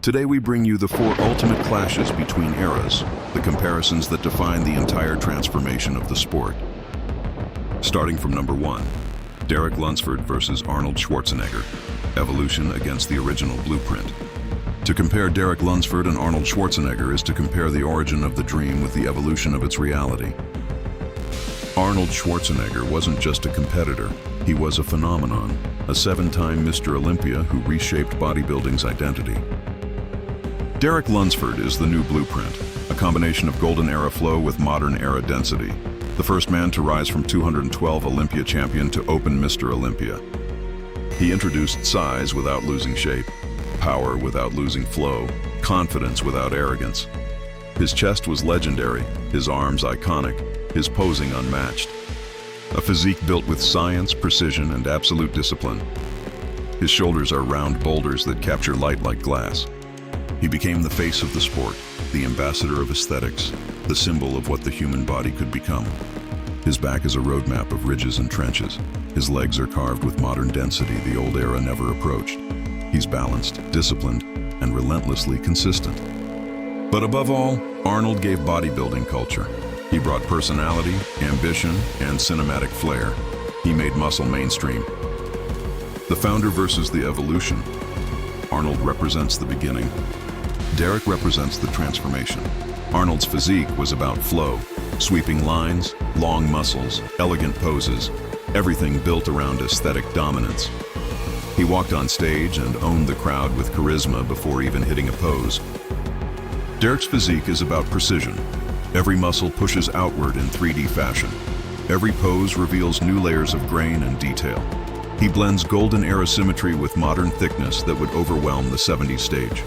Today we bring you the 4 ultimate clashes between eras, the comparisons that define the entire transformation of the sport. Starting from number 1, Derek Lunsford versus Arnold Schwarzenegger, evolution against the original blueprint. To compare Derek Lunsford and Arnold Schwarzenegger is to compare the origin of the dream with the evolution of its reality. Arnold Schwarzenegger wasn't just a competitor, he was a phenomenon, a 7-time Mr. Olympia who reshaped bodybuilding's identity. Derek Lunsford is the new blueprint, a combination of golden era flow with modern era density. The first man to rise from 212 Olympia champion to open Mr. Olympia. He introduced size without losing shape, power without losing flow, confidence without arrogance. His chest was legendary, his arms iconic, his posing unmatched. A physique built with science, precision, and absolute discipline. His shoulders are round boulders that capture light like glass. He became the face of the sport, the ambassador of aesthetics, the symbol of what the human body could become. His back is a roadmap of ridges and trenches. His legs are carved with modern density the old era never approached. He's balanced, disciplined, and relentlessly consistent. But above all, Arnold gave bodybuilding culture. He brought personality, ambition, and cinematic flair. He made muscle mainstream. The founder versus the evolution. Arnold represents the beginning. Derek represents the transformation. Arnold's physique was about flow, sweeping lines, long muscles, elegant poses, everything built around aesthetic dominance. He walked on stage and owned the crowd with charisma before even hitting a pose. Derek's physique is about precision. Every muscle pushes outward in 3D fashion. Every pose reveals new layers of grain and detail. He blends golden era symmetry with modern thickness that would overwhelm the 70s stage.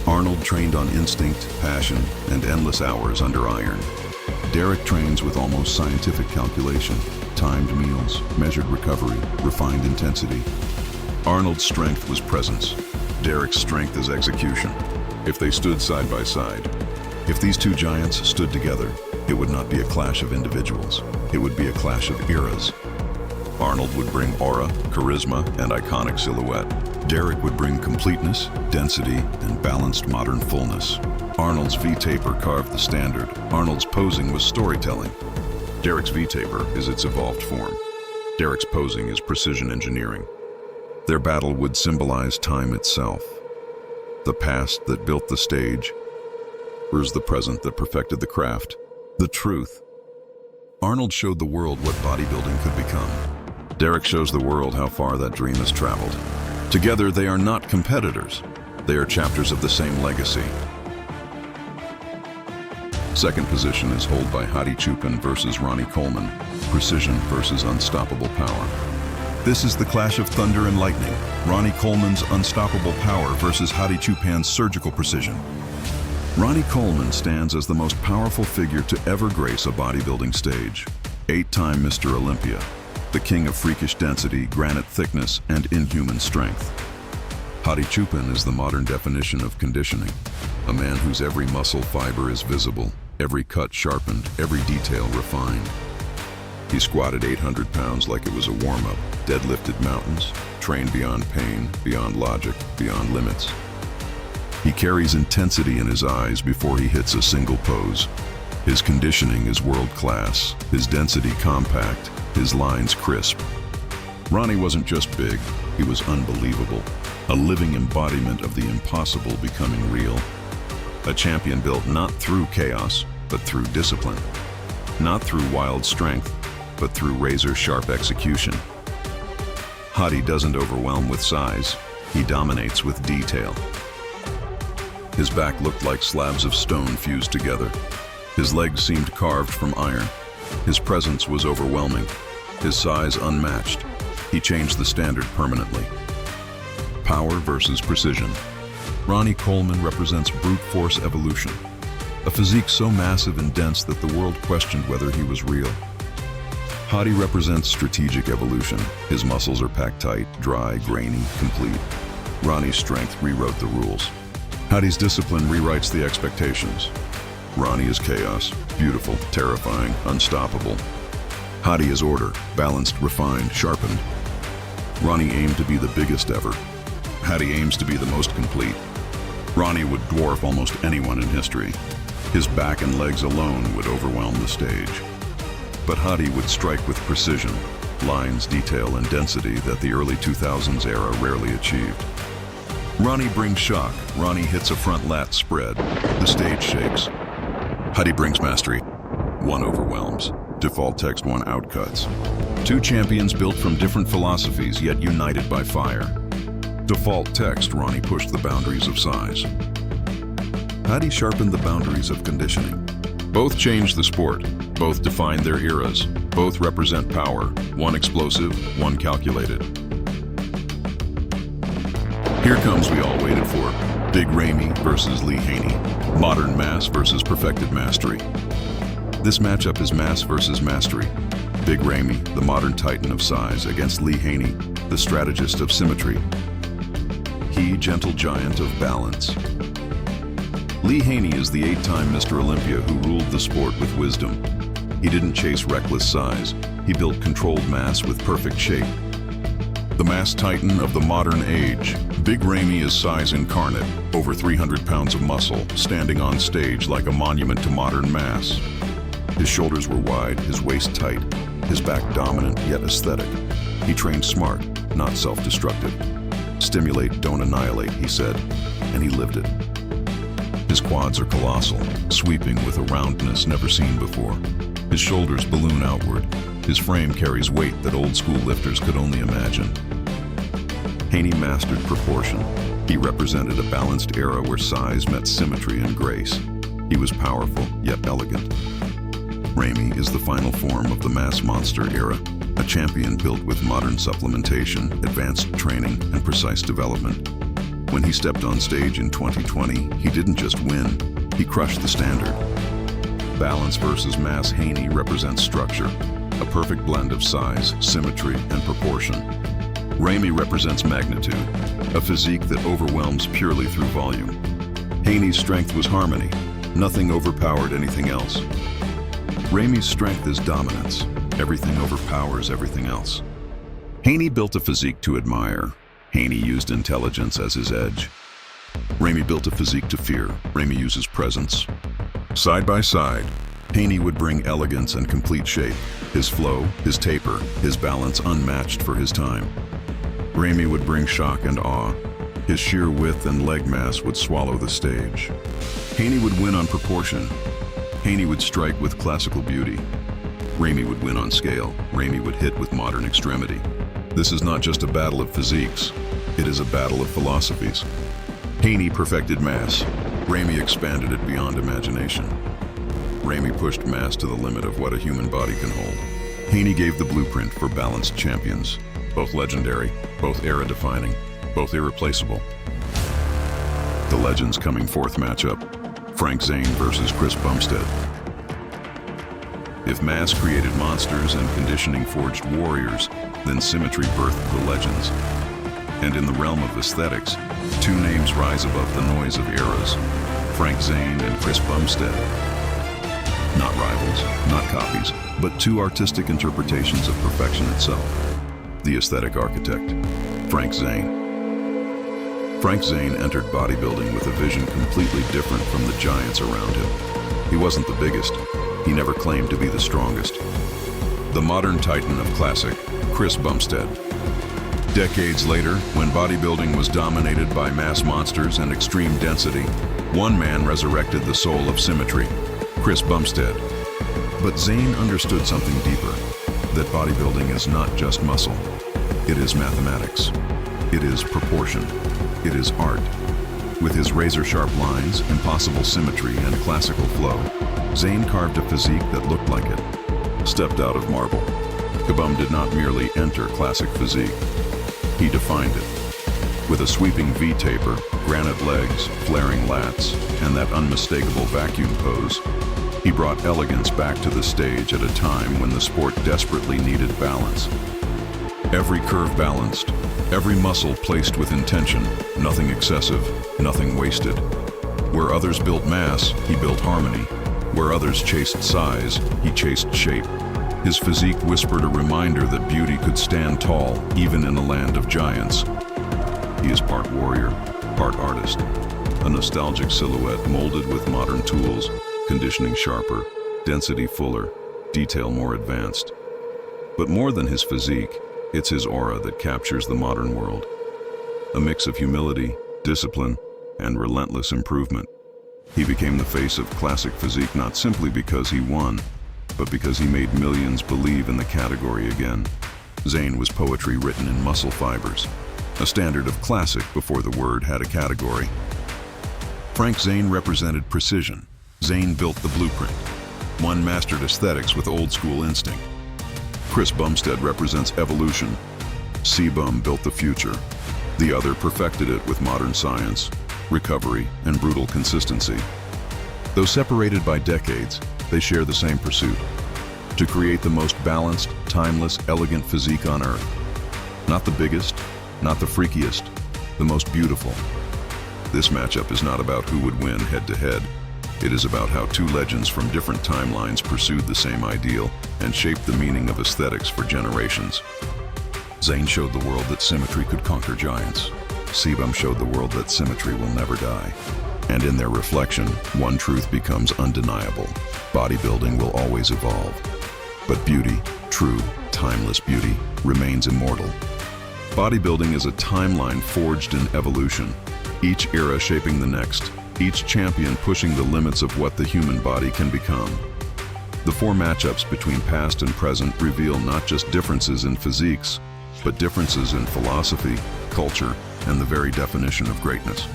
Arnold trained on instinct, passion, and endless hours under iron. Derek trains with almost scientific calculation, timed meals, measured recovery, refined intensity. Arnold's strength was presence. Derek's strength is execution. If they stood side by side, if these two giants stood together, it would not be a clash of individuals. It would be a clash of eras. Arnold would bring aura, charisma, and iconic silhouette. Derek would bring completeness, density, and balanced modern fullness. Arnold's V-taper carved the standard. Arnold's posing was storytelling. Derek's V-taper is its evolved form. Derek's posing is precision engineering. Their battle would symbolize time itself. The past that built the stage versus the present that perfected the craft. The truth. Arnold showed the world what bodybuilding could become. Derek shows the world how far that dream has traveled. Together, they are not competitors. They are chapters of the same legacy. Second position is held by Hadi versus Ronnie Coleman, precision versus unstoppable power. This is the clash of thunder and lightning, Ronnie Coleman's unstoppable power versus Hadi surgical precision. Ronnie Coleman stands as the most powerful figure to ever grace a bodybuilding stage. 8-time Mr. Olympia, the king of freakish density, granite thickness, and inhuman strength. Hadi is the modern definition of conditioning, a man whose every muscle fiber is visible, every cut sharpened, every detail refined. He squatted 800 pounds like it was a warm-up, deadlifted mountains, trained beyond pain, beyond logic, beyond limits. He carries intensity in his eyes before he hits a single pose. His conditioning is world-class, his density compact, his lines crisp. Ronnie wasn't just big, he was unbelievable. A living embodiment of the impossible becoming real. A champion built not through chaos, but through discipline. Not through wild strength, but through razor-sharp execution. Hadi doesn't overwhelm with size, he dominates with detail. His back looked like slabs of stone fused together. His legs seemed carved from iron. His presence was overwhelming. His size unmatched. He changed the standard permanently. Power versus precision. Ronnie Coleman represents brute force evolution. A physique so massive and dense that the world questioned whether he was real. Hadi represents strategic evolution. His muscles are packed tight, dry, grainy, complete. Ronnie's strength rewrote the rules. Hadi's discipline rewrites the expectations. Ronnie is chaos, beautiful, terrifying, unstoppable. Hadi is order, balanced, refined, sharpened. Ronnie aimed to be the biggest ever. Hadi aims to be the most complete. Ronnie would dwarf almost anyone in history. His back and legs alone would overwhelm the stage. But Hadi would strike with precision, lines, detail, and density that the early 2000s era rarely achieved. Ronnie brings shock. Ronnie hits a front lat spread. The stage shakes. Hadi brings mastery. One overwhelms. Default text, one outcuts. Two champions built from different philosophies, yet united by fire. Default text, Ronnie pushed the boundaries of size. Hadi sharpened the boundaries of conditioning. Both changed the sport. Both defined their eras. Both represent power. One explosive, one calculated. Here comes we all waited for. Big Ramy versus Haney. Modern mass versus perfected mastery. This matchup is mass versus mastery. Big Ramy, the modern titan of size, against Haney, the strategist of symmetry. He, gentle giant of balance. Haney is the 8-time Mr. Olympia who ruled the sport with wisdom. He didn't chase reckless size. He built controlled mass with perfect shape. The mass titan of the modern age. Big Ramy is size incarnate, over 300 pounds of muscle, standing on stage like a monument to modern mass. His shoulders were wide, his waist tight, his back dominant yet aesthetic. He trained smart, not self-destructive. Stimulate, don't annihilate, he said, and he lived it. His quads are colossal, sweeping with a roundness never seen before. His shoulders balloon outward. His frame carries weight that old-school lifters could only imagine. Haney mastered proportion. He represented a balanced era where size met symmetry and grace. He was powerful, yet elegant. Ramy is the final form of the mass monster era, a champion built with modern supplementation, advanced training, and precise development. When he stepped on stage in 2020, he didn't just win, he crushed the standard. Balance versus mass. Haney represents structure, a perfect blend of size, symmetry, and proportion. Ramy represents magnitude, a physique that overwhelms purely through volume. Haney's strength was harmony. Nothing overpowered anything else. Ramy's strength is dominance. Everything overpowers everything else. Haney built a physique to admire. Haney used intelligence as his edge. Ramy built a physique to fear. Ramy uses presence. Side by side, Haney would bring elegance and complete shape. His flow, his taper, his balance unmatched for his time. Ramy would bring shock and awe. His sheer width and leg mass would swallow the stage. Haney would win on proportion. Haney would strike with classical beauty. Ramy would win on scale. Ramy would hit with modern extremity. This is not just a battle of physiques. It is a battle of philosophies. Haney perfected mass. Ramy expanded it beyond imagination. Ramy pushed mass to the limit of what a human body can hold. Haney gave the blueprint for balanced champions. Both legendary, both era-defining, both irreplaceable. The legends coming forth matchup. Zane versus Chris Bumstead. If mass created monsters and conditioning forged warriors, then symmetry birthed the legends. And in the realm of aesthetics, two names rise above the noise of eras. Zane and Chris Bumstead. Not rivals, not copies, but two artistic interpretations of perfection itself. The aesthetic architect, Zane. Zane entered bodybuilding with a vision completely different from the giants around him. He wasn't the biggest. He never claimed to be the strongest. The modern titan of classic, Chris Bumstead. Decades later, when bodybuilding was dominated by mass monsters and extreme density, one man resurrected the soul of symmetry, Chris Bumstead. But Zane understood something deeper, that bodybuilding is not just muscle. It is mathematics. It is proportion. It is art. With his razor-sharp lines, impossible symmetry, and classical flow, Zane carved a physique that looked like it. Stepped out of marble. Kabum did not merely enter classic physique. He defined it. With a sweeping V-taper, granite legs, flaring lats, and that unmistakable vacuum pose, he brought elegance back to the stage at a time when the sport desperately needed balance. Every curve balanced, every muscle placed with intention, nothing excessive, nothing wasted. Where others built mass, he built harmony. Where others chased size, he chased shape. His physique whispered a reminder that beauty could stand tall, even in a land of giants. He is part warrior, part artist. a nostalgic silhouette molded with modern tools, conditioning sharper, density fuller, detail more advanced. But more than his physique, it's his aura that captures the modern world. A mix of humility, discipline, and relentless improvement. He became the face of classic physique not simply because he won, but because he made millions believe in the category again. Zane was poetry written in muscle fibers, a standard of classic before the word had a category. Frank Zane represented precision. Zane built the blueprint. One mastered aesthetics with old-school instinct. Chris Bumstead represents evolution. C-Bum built the future. The other perfected it with modern science, recovery, and brutal consistency. Though separated by decades, they share the same pursuit: to create the most balanced, timeless, elegant physique on earth. Not the biggest, not the freakiest, the most beautiful. This matchup is not about who would win head-to-head. It is about how two legends from different timelines pursued the same ideal and shaped the meaning of aesthetics for generations. Zane showed the world that symmetry could conquer giants. C-Bum showed the world that symmetry will never die. And in their reflection, one truth becomes undeniable: bodybuilding will always evolve. But beauty, true, timeless beauty, remains immortal. Bodybuilding is a timeline forged in evolution, each era shaping the next, each champion pushing the limits of what the human body can become. The four matchups between past and present reveal not just differences in physiques, but differences in philosophy, culture, and the very definition of greatness.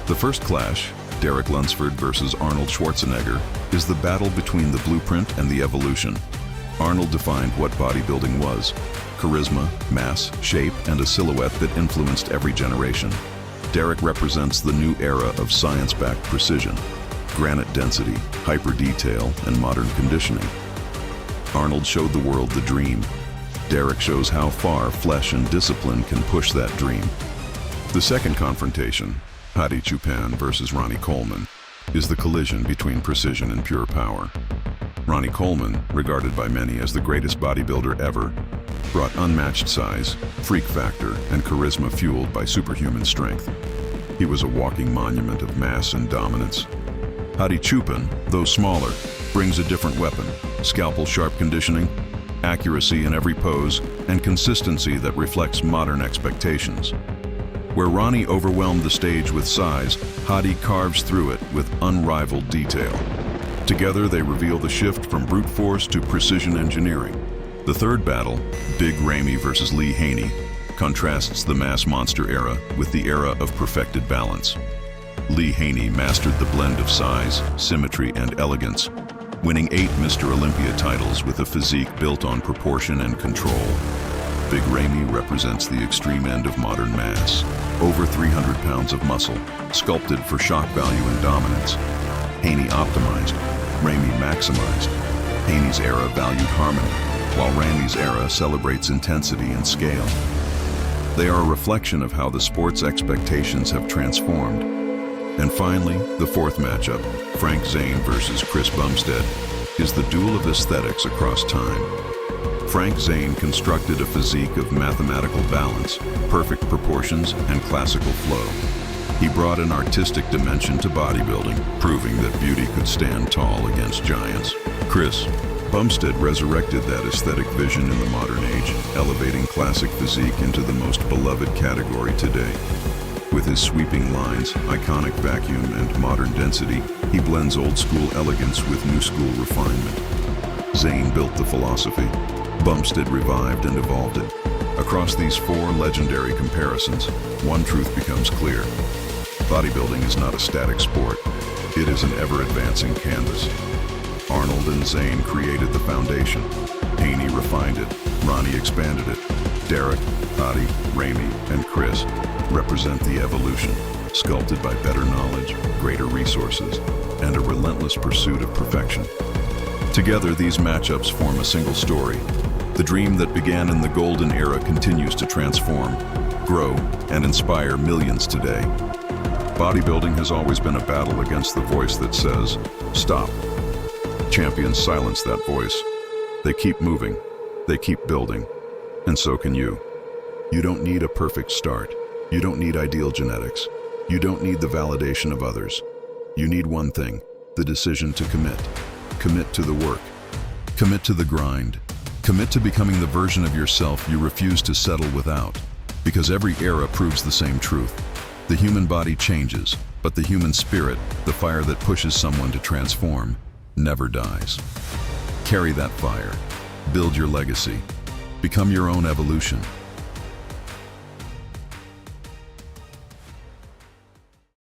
The first clash, Derek Lunsford versus Arnold Schwarzenegger, is the battle between the blueprint and the evolution. Arnold defined what bodybuilding was: charisma, mass, shape, and a silhouette that influenced every generation. Derek represents the new era of science-backed precision, granite density, hyper-detail, and modern conditioning. Arnold showed the world the dream. Derek shows how far flesh and discipline can push that dream. The second confrontation, Hadi versus Ronnie Coleman, is the collision between precision and pure power. Ronnie Coleman, regarded by many as the greatest bodybuilder ever, brought unmatched size, freak factor, and charisma fueled by superhuman strength. He was a walking monument of mass and dominance. Hadi, though smaller, brings a different weapon: scalpel-sharp conditioning, accuracy in every pose, and consistency that reflects modern expectations. Where Ronnie overwhelmed the stage with size, Hadi carves through it with unrivaled detail. Together, they reveal the shift from brute force to precision engineering. The third battle, Big Ramy versus Haney, contrasts the mass monster era with the era of perfected balance. Haney mastered the blend of size, symmetry, and elegance, winning 8 Mr. Olympia titles with a physique built on proportion and control. Big Ramy represents the extreme end of modern mass: over 300 pounds of muscle, sculpted for shock value and dominance. Haney optimized, Ramy maximized. Haney's era valued harmony, while Ramy's era celebrates intensity and scale. They are a reflection of how the sport's expectations have transformed. And finally, the fourth matchup, Frank Zane versus Chris Bumstead, is the duel of aesthetics across time. Frank Zane constructed a physique of mathematical balance, perfect proportions, and classical flow. He brought an artistic dimension to bodybuilding, proving that beauty could stand tall against giants. Chris Bumstead resurrected that aesthetic vision in the modern age, elevating classic physique into the most beloved category today. With his sweeping lines, iconic vacuum, and modern density, he blends old-school elegance with new-school refinement. Zane built the philosophy. Bumstead revived and evolved it. Across these four legendary comparisons, one truth becomes clear: bodybuilding is not a static sport. It is an ever-advancing canvas. Arnold and Zane created the foundation. Haney refined it. Ronnie expanded it. Derek, Hadi, Ramy, and Chris represent the evolution, sculpted by better knowledge, greater resources, and a relentless pursuit of perfection. Together, these matchups form a single story. The dream that began in the golden era continues to transform, grow, and inspire millions today. Bodybuilding has always been a battle against the voice that says, "Stop." Champions silence that voice. They keep moving, they keep building, and so can you. You don't need a perfect start. You don't need ideal genetics. You don't need the validation of others. You need one thing, the decision to commit. Commit to the work. Commit to the grind. Commit to becoming the version of yourself you refuse to settle without. Because every era proves the same truth. The human body changes, but the human spirit, the fire that pushes someone to transform, never dies. Carry that fire. Build your legacy. Become your own evolution.